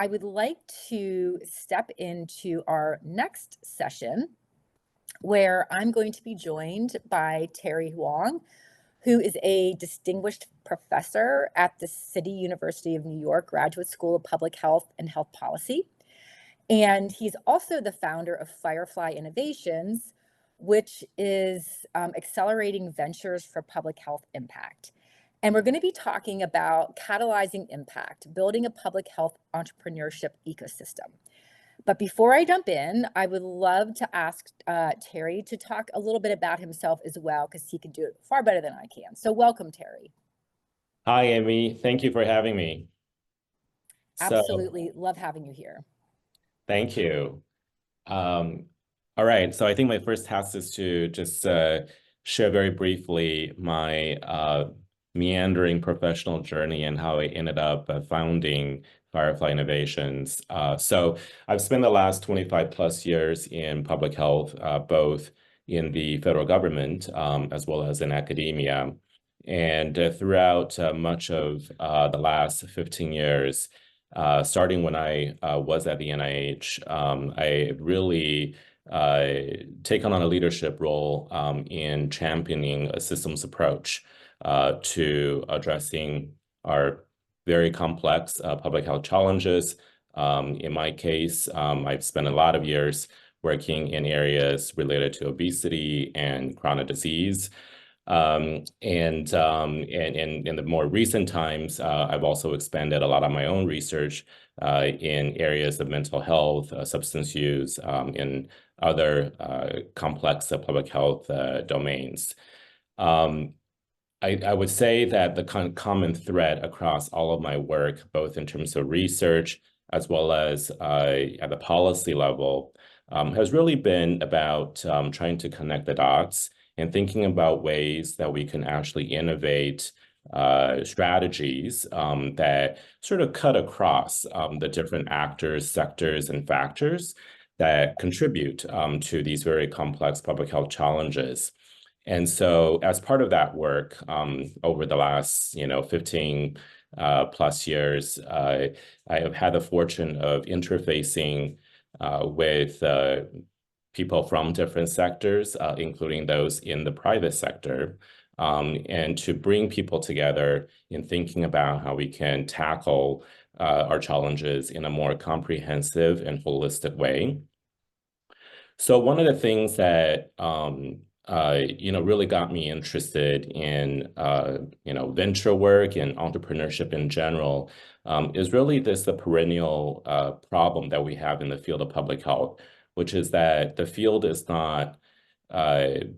I would like to step into our next session where I'm going to be joined by Terry Huang, who is a distinguished professor at the City University of New York Graduate School of Public Health and Health Policy. And he's also the founder of Firefly Innovations, which is accelerating ventures for public health impact. And we're going to be talking about catalyzing impact, building a public health entrepreneurship ecosystem. But before I jump in, I would love to ask Terry to talk a little bit about himself as well, because he can do it far better than I can. So welcome, Terry. Hi, Amy. Thank you for having me. Absolutely. Love having you here. Thank you. All right. So I think my first task is to just share very briefly my meandering professional journey and how I ended up founding Firefly Innovations. So I've spent the last 25 plus years in public health, both in the federal government as well as in academia. And throughout much of the last 15 years, starting when I was at the NIH, I really taken on a leadership role in championing a systems approach to addressing our very complex public health challenges. In my case, I've spent a lot of years working in areas related to obesity and chronic disease. And in the more recent times, I've also expanded a lot of my own research in areas of mental health, substance use, in other complex public health domains. I would say that the common thread across all of my work, both in terms of research as well as at the policy level, has really been about trying to connect the dots and thinking about ways that we can actually innovate strategies that sort of cut across the different actors, sectors, and factors that contribute to these very complex public health challenges. And so as part of that work, over the last 15 plus years, I have had the fortune of interfacing with people from different sectors, including those in the private sector, and to bring people together in thinking about how we can tackle our challenges in a more comprehensive and holistic way. So one of the things that really got me interested in venture work and entrepreneurship in general is really the perennial problem that we have in the field of public health, which is that the field is not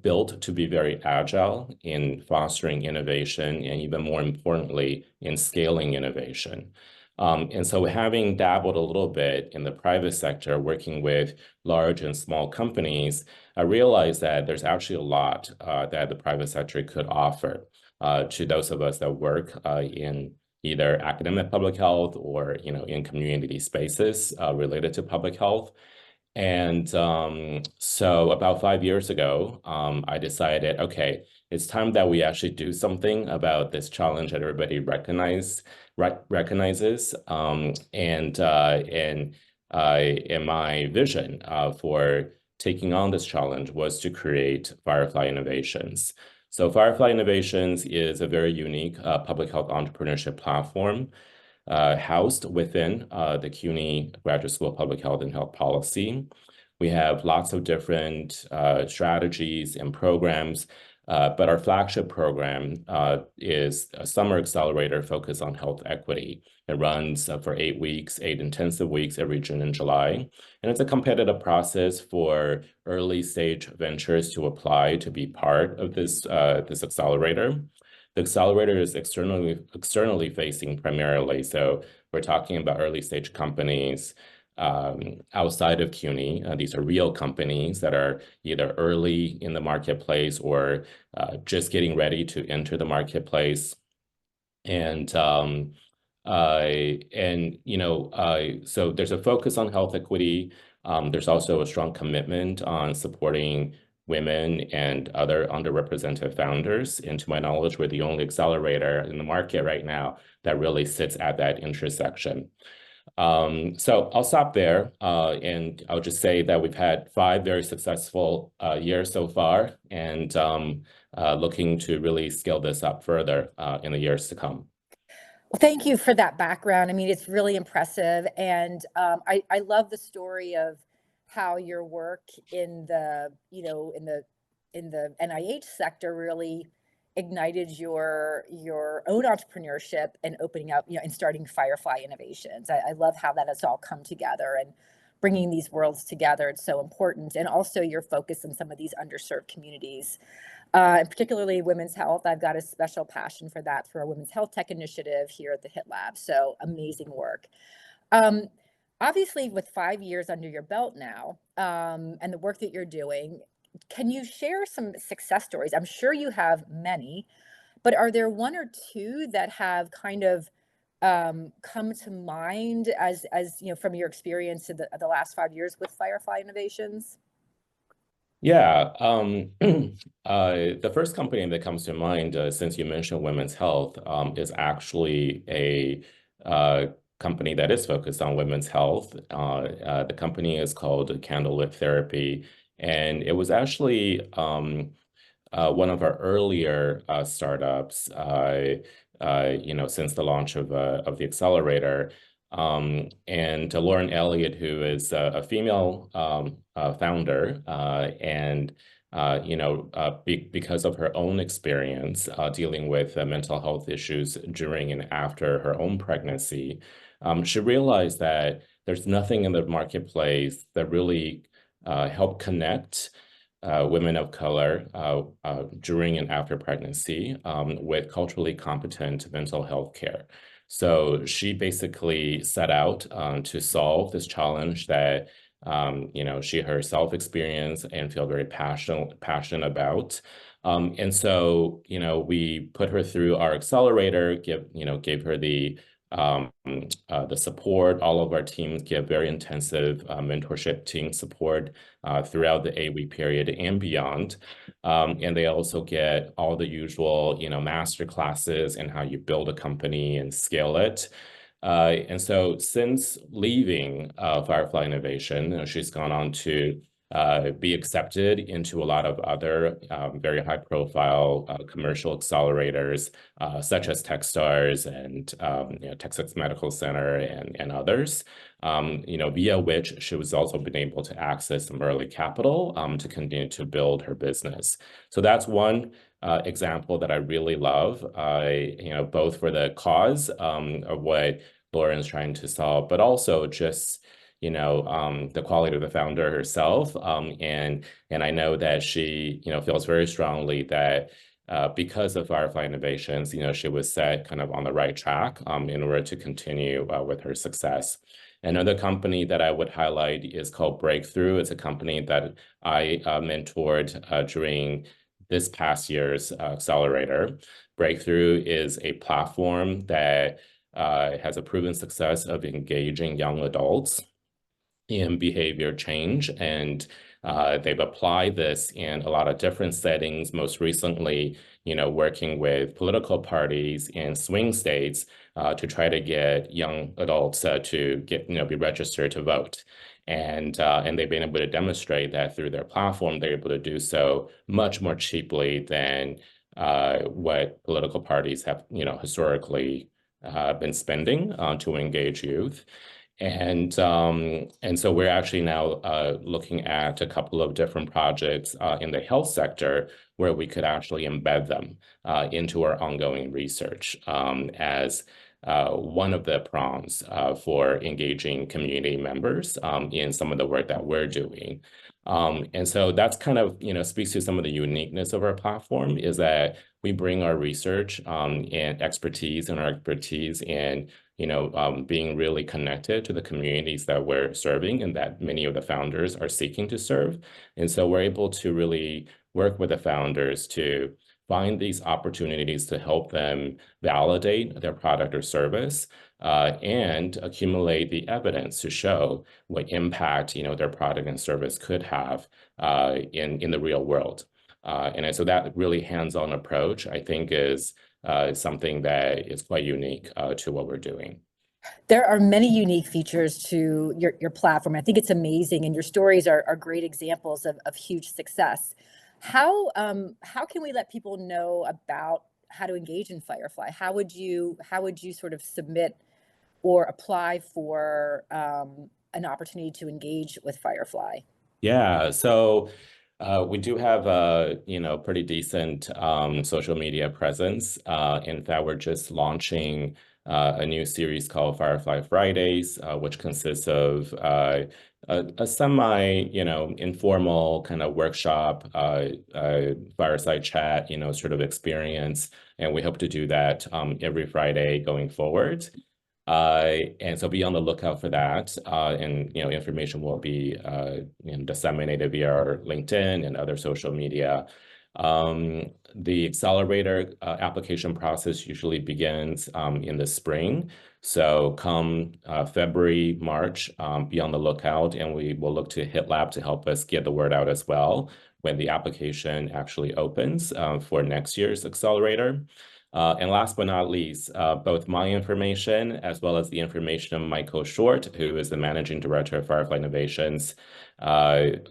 built to be very agile in fostering innovation and even more importantly, in scaling innovation. And so having dabbled a little bit in the private sector, working with large and small companies, I realized that there's actually a lot that the private sector could offer to those of us that work in either academic public health or in community spaces related to public health. And so about 5 years ago, I decided, okay, it's time that we actually do something about this challenge that everybody recognizes. And my vision for taking on this challenge was to create Firefly Innovations. So Firefly Innovations is a very unique public health entrepreneurship platform housed within the CUNY Graduate School of Public Health and Health Policy. We have lots of different strategies and programs, but our flagship program is a summer accelerator focused on health equity. It runs for 8 weeks, 8 intensive weeks every June and July. And it's a competitive process for early stage ventures to apply to be part of this accelerator. The accelerator is externally facing primarily. So we're talking about early stage companies outside of CUNY. These are real companies that are either early in the marketplace or just getting ready to enter the marketplace. And so there's a focus on health equity. There's also a strong commitment on supporting women and other underrepresented founders. And to my knowledge, we're the only accelerator in the market right now that really sits at that intersection. So I'll stop there, and I'll just say that we've had 5 very successful years so far, and looking to really scale this up further in the years to come. Well, thank you for that background. I mean, it's really impressive, and I love the story of how your work in the in the NIH sector really ignited your own entrepreneurship and opening up, and starting Firefly Innovations. I love how that has all come together and bringing these worlds together. It's so important, and also your focus on some of these underserved communities, and particularly women's health. I've got a special passion for that through our Women's Health Tech Initiative here at the HITLAB. So amazing work. Um, Obviously, with 5 years under your belt now, and the work that you're doing, can you share some success stories? I'm sure you have many, but are there one or two that have kind of come to mind as from your experience in the last 5 years with Firefly Innovations? Yeah, the first company that comes to mind, since you mentioned women's health, is actually a company that is focused on women's health. The company is called Candlelit Therapy, and it was actually one of our earlier startups, since the launch of the accelerator. And Lauren Elliott, who is a female founder, and because of her own experience dealing with mental health issues during and after her own pregnancy, she realized that there's nothing in the marketplace that really help connect women of color during and after pregnancy with culturally competent mental health care. So she basically set out to solve this challenge that she herself experienced and feel very passionate about. And so, we put her through our accelerator, gave her the support. All of our teams give very intensive mentorship team support throughout the 8-week period and beyond. And they also get all the usual, master classes in how you build a company and scale it. And so since leaving Firefly Innovation, she's gone on to be accepted into a lot of other very high profile commercial accelerators, such as Techstars and Texas Medical Center and others, via which she was also been able to access some early capital to continue to build her business. So that's one example that I really love, both for the cause of what Lauren's trying to solve, but also just the quality of the founder herself. And I know that she, feels very strongly that because of Firefly Innovations, she was set kind of on the right track in order to continue with her success. Another company that I would highlight is called Breakthrough. It's a company that I mentored during this past year's accelerator. Breakthrough is a platform that has a proven success of engaging young adults in behavior change. And they've applied this in a lot of different settings, most recently, working with political parties in swing states to try to get young adults to be registered to vote. And they've been able to demonstrate that through their platform, they're able to do so much more cheaply than what political parties have, historically been spending to engage youth. And so we're actually now looking at a couple of different projects in the health sector where we could actually embed them into our ongoing research as one of the prongs for engaging community members in some of the work that we're doing. And so that's kind of, speaks to some of the uniqueness of our platform, is that we bring our research and expertise in being really connected to the communities that we're serving and that many of the founders are seeking to serve. And so we're able to really work with the founders to find these opportunities to help them validate their product or service and accumulate the evidence to show what impact, their product and service could have in the real world. And so that really hands-on approach, I think, is something that is quite unique to what we're doing. There are many unique features to your platform. I think it's amazing, and your stories are great examples of huge success. How can we let people know about how to engage in Firefly? How would you sort of submit or apply for an opportunity to engage with Firefly? Yeah, so we do have a pretty decent social media presence. In fact, we're just launching a new series called Firefly Fridays, which consists of a semi informal kind of workshop, fireside chat, sort of experience, and we hope to do that every Friday going forward. And so be on the lookout for that. And information will be disseminated via our LinkedIn and other social media. The accelerator application process usually begins in the spring. So come February, March, be on the lookout, and we will look to HITLAB to help us get the word out as well when the application actually opens for next year's accelerator. And last but not least, both my information as well as the information of Michael Short, who is the managing director of Firefly Innovations. Our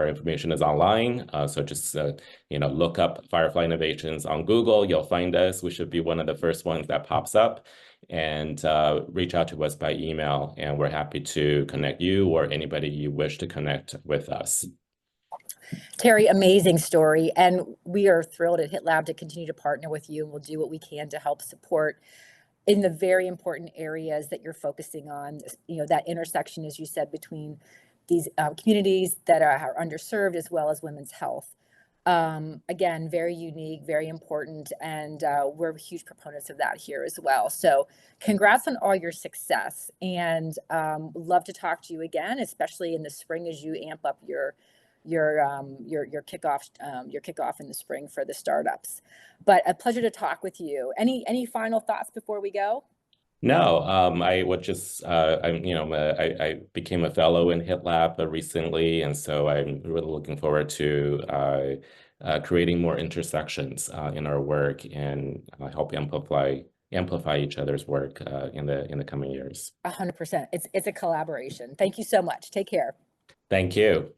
information is online. So just, look up Firefly Innovations on Google. You'll find us. We should be one of the first ones that pops up. And reach out to us by email. And we're happy to connect you or anybody you wish to connect with us. Terry, amazing story. And we are thrilled at HitLab to continue to partner with you, and we'll do what we can to help support in the very important areas that you're focusing on, that intersection, as you said, between these communities that are underserved as well as women's health. Again, very unique, very important, and we're huge proponents of that here as well. So congrats on all your success, and love to talk to you again, especially in the spring as you amp up your kickoff in the spring for the startups. But a pleasure to talk with you. Any final thoughts before we go? No, I would just I became a fellow in HitLab recently, and so I'm really looking forward to creating more intersections in our work and help amplify each other's work in the coming years. 100%. It's a collaboration. Thank you so much. Take care. Thank you.